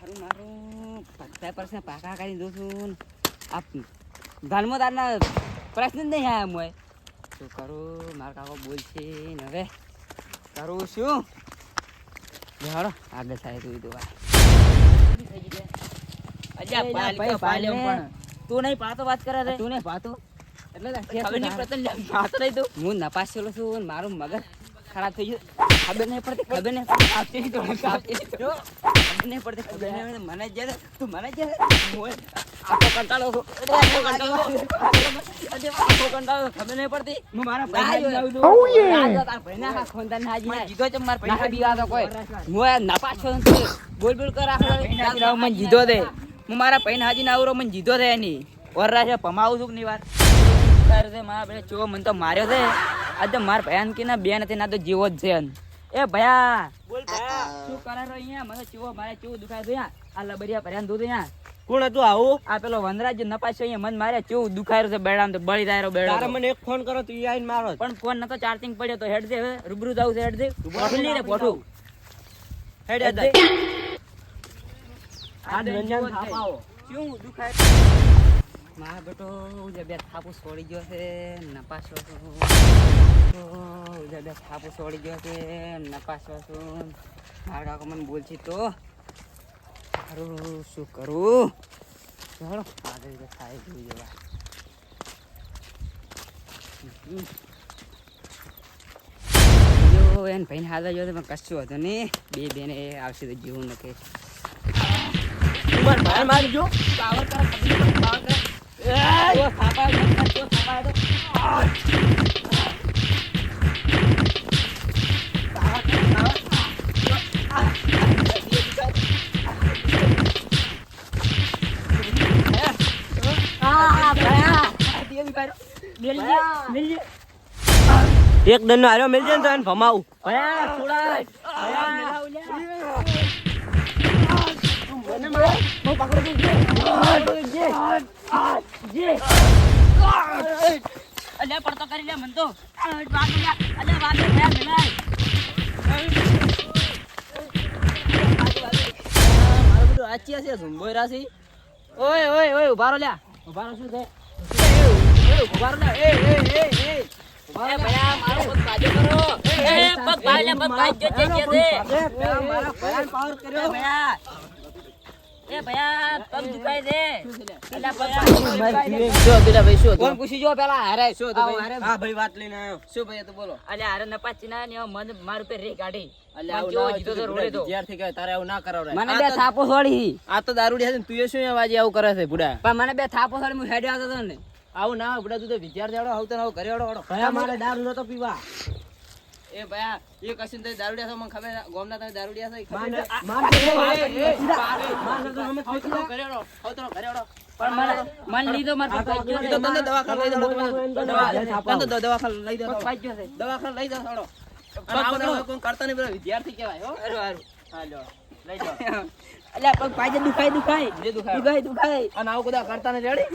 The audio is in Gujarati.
મારું પત્તા પરસે પાકા કરી દઉં છું આ ધર્મો તારના પ્રશ્ન જ નહીં આયા મોય શું કરું મારા કાકો બોલશે ને હવે કરું શું હાલો આગળ થાય તું તો તું નહીં પાતો વાત કરે રે તું નહીં પાતો એટલે હું નપાસેલો છું મારું મગજ ખરાબ થઈ ગયું ખબર નહીં પડતી મને જ તું મને જ આખો કંટાળો ખબર નહીં પડતી હું મારા બોલ બોલ કરા મને જીધો દે હું મારા પૈન હાજી ના આવરો મને જીધો દે એની ઓરરા છે પમાવું છું ની વાત તારે મારા બે ચો મને તો માર્યો છે આજે માર ભયાન કે ના બે નથી ના તો જીવો જ છે એ ભયા બોલ ભયા શું કરારો અહીંયા મને ચીવો મારે ચીવો દુખાય છે આ લબરિયા ભયાન દૂધ અહીંયા કોણ હતું આવું આ પેલો વનરાજ નપાસ અહીંયા મન મારે ચીવો દુખાય છે બેડામ તો બળી દાયરો બેડો તારે મને એક ફોન કરો તું આઈને મારો પણ ફોન નતો ચાર્જિંગ પડ્યો તો હેડ દે હવે રૂબરૂ જાવ છે હેડ દે પોઠું લે પોઠું હેડ દે આ રંજન થાપાઓ શું દુખાય મારા બેટો જે બે થાપુ છોડી ગયો છે નપાસો જે બે થાપુ છોડી ગયો છે નપાસો છું મારા કાકો મને બોલছি તો સારું શું કરું ચાલો આગળ રીતે થાય જોઈ જવા જો એને ભાઈને હાલ જો પણ કશું હતું નહીં બે બેને આવશે તો જીવું નકે ઉમર ભાઈ મારી જો પાવર કરે પાવર કરે એક દન નો હાર્યો મિલ જાય તો એને ભમાવું અલ્યા પડતો કરી લે મન તો ઓય ઓય ઓય ઉભારો લ્યા ઉભારો શું છે ઉભારો લ્યા એ ભયા મારો પગ બાજુ કરો પગ ભાઈ લે પગ ભાઈ જો મારા ભયાન પાવર કર્યો ભયા એ ભયા પગ દુખાય દે પેલા પગ શું પેલા ભાઈ શું કોણ પૂછી જો પેલા હારે શું તો ભાઈ હા ભાઈ વાત લઈને આવ્યો શું ભાઈ તું બોલો અલ્યા હારે નપાચી ના ને મન માર ઉપર રે કાઢી અલ્યા આવું જીતો તો રોડે તો વિદ્યાર્થી કહે તારે આવું ના કરાવરાય મને બે થાપો છોડી આ તો દારૂડી છે તું એ શું વાજી આવું કરે છે બુડા પણ મને બે થાપો છોડી હું હેડે આવતો તો ને આવું ના બુડા તું તો વિદ્યાર્થી આડો આવતો ના ઘરે આડો ભયા મારે દારૂ નતો પીવા એ ભયા એ કશું તો દારૂડિયા છો મને ખબર ગોમના તમે દારૂડિયા છો પણ મન લીધો માર પપ્પા તો તને દવાખાને લઈ જાવ તને દવાખાને લઈ જાવ પાજો છે દવાખાને લઈ જાવ છોડો આવું કોઈ કરતા નહીં બધા વિદ્યાર્થી કહેવાય હો હારું હાલો લઈ જાવ અલ્યા પગ પાજે દુખાય જે દુખાય દુખાય અને આવું બધા કરતા નહીં રેડી